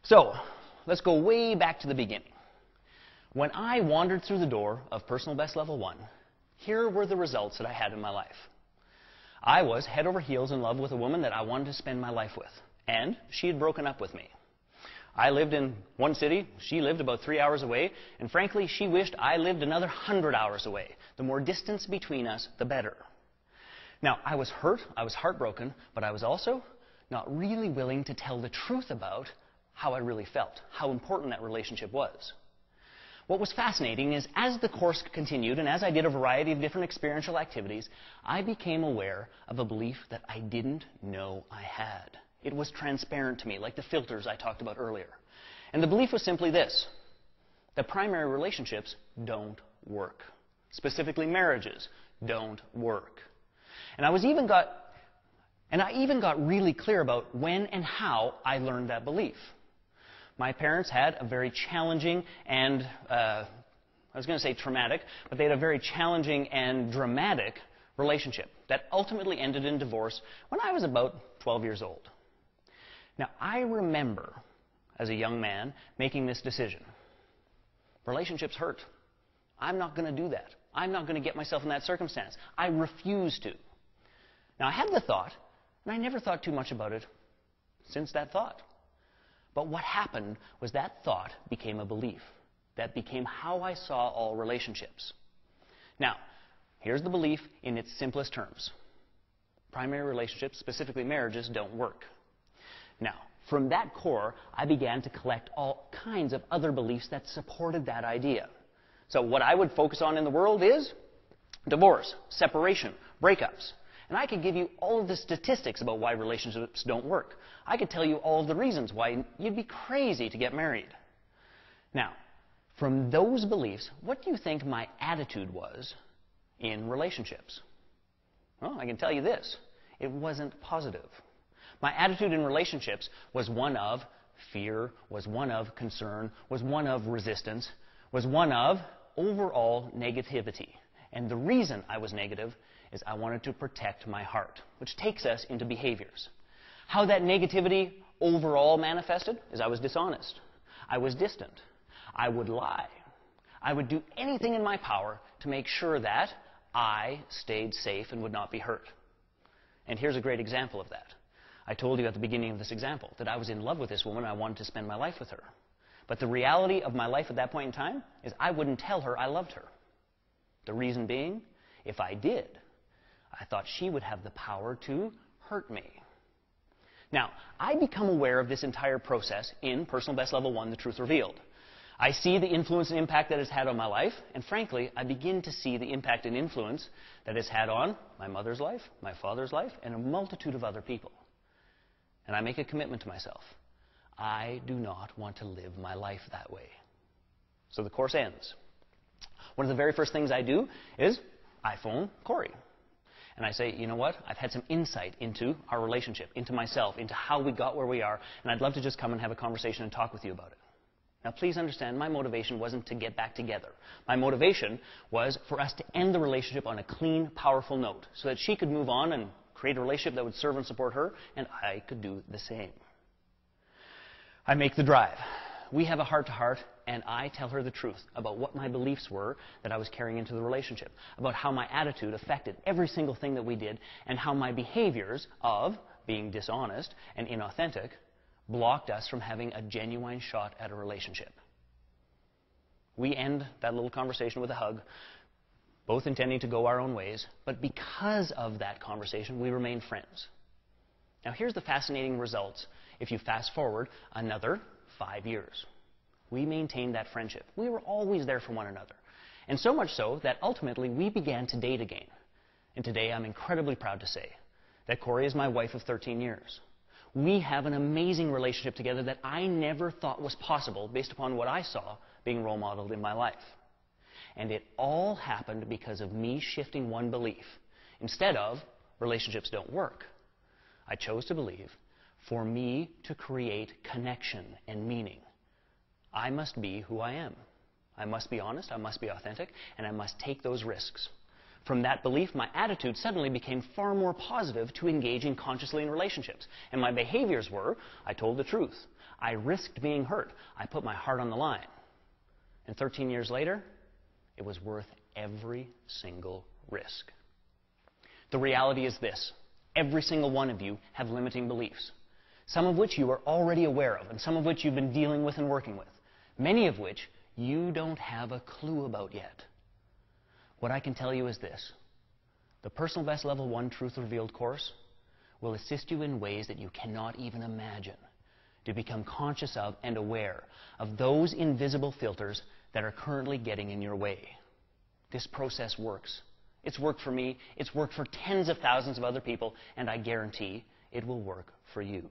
So, let's go way back to the beginning. When I wandered through the door of Personal Best Level 1, here were the results that I had in my life. I was head over heels in love with a woman that I wanted to spend my life with, and she had broken up with me. I lived in one city, she lived about 3 hours away, and frankly, she wished I lived another 100 hours away. The more distance between us, the better. Now, I was hurt, I was heartbroken, but I was also not really willing to tell the truth about how I really felt, how important that relationship was. What was fascinating is as the course continued and as I did a variety of different experiential activities, I became aware of a belief that I didn't know I had. It was transparent to me, like the filters I talked about earlier. And the belief was simply this: that primary relationships don't work. Specifically, marriages don't work. And I even got really clear about when and how I learned that belief. My parents had a very challenging and, I was going to say traumatic, but they had a very challenging and dramatic relationship that ultimately ended in divorce when I was about 12 years old. Now, I remember, as a young man, making this decision. Relationships hurt. I'm not going to do that. I'm not going to get myself in that circumstance. I refuse to. Now, I had the thought, and I never thought too much about it since that thought. But what happened was that thought became a belief. That became how I saw all relationships. Now, here's the belief in its simplest terms. Primary relationships, specifically marriages, don't work. Now, from that core, I began to collect all kinds of other beliefs that supported that idea. So what I would focus on in the world is divorce, separation, breakups. And I could give you all of the statistics about why relationships don't work. I could tell you all of the reasons why you'd be crazy to get married. Now, from those beliefs, what do you think my attitude was in relationships? Well, I can tell you this. It wasn't positive. My attitude in relationships was one of fear, was one of concern, was one of resistance, was one of overall negativity. And the reason I was negative is I wanted to protect my heart, which takes us into behaviors. How that negativity overall manifested is I was dishonest. I was distant. I would lie. I would do anything in my power to make sure that I stayed safe and would not be hurt. And here's a great example of that. I told you at the beginning of this example that I was in love with this woman and I wanted to spend my life with her. But the reality of my life at that point in time is I wouldn't tell her I loved her. The reason being, if I did, I thought she would have the power to hurt me. Now, I become aware of this entire process in Personal Best Level 1, The Truth Revealed. I see the influence and impact that it's had on my life, and frankly, I begin to see the impact and influence that it's had on my mother's life, my father's life, and a multitude of other people. And I make a commitment to myself. I do not want to live my life that way. So the course ends. One of the very first things I do is I phone Corey. And I say, you know what? I've had some insight into our relationship, into myself, into how we got where we are, and I'd love to just come and have a conversation and talk with you about it. Now, please understand, my motivation wasn't to get back together. My motivation was for us to end the relationship on a clean, powerful note so that she could move on and create a relationship that would serve and support her, and I could do the same. I make the drive. We have a heart-to-heart, and I tell her the truth about what my beliefs were that I was carrying into the relationship, about how my attitude affected every single thing that we did, and how my behaviors of being dishonest and inauthentic blocked us from having a genuine shot at a relationship. We end that little conversation with a hug, both intending to go our own ways, but because of that conversation, we remain friends. Now, here's the fascinating results if you fast forward another 5 years. We maintained that friendship. We were always there for one another. And so much so that ultimately we began to date again. And today I'm incredibly proud to say that Corey is my wife of 13 years. We have an amazing relationship together that I never thought was possible based upon what I saw being role modeled in my life. And it all happened because of me shifting one belief. Instead of, relationships don't work, I chose to believe, for me to create connection and meaning, I must be who I am. I must be honest, I must be authentic, and I must take those risks. From that belief, my attitude suddenly became far more positive to engaging consciously in relationships. And my behaviors were, I told the truth. I risked being hurt. I put my heart on the line. And 13 years later, it was worth every single risk. The reality is this. Every single one of you have limiting beliefs, some of which you are already aware of, and some of which you've been dealing with and working with, many of which you don't have a clue about yet. What I can tell you is this. The Personal Best Level 1 Truth Revealed course will assist you in ways that you cannot even imagine to become conscious of and aware of those invisible filters that are currently getting in your way. This process works. It's worked for me, it's worked for tens of thousands of other people, and I guarantee it will work for you.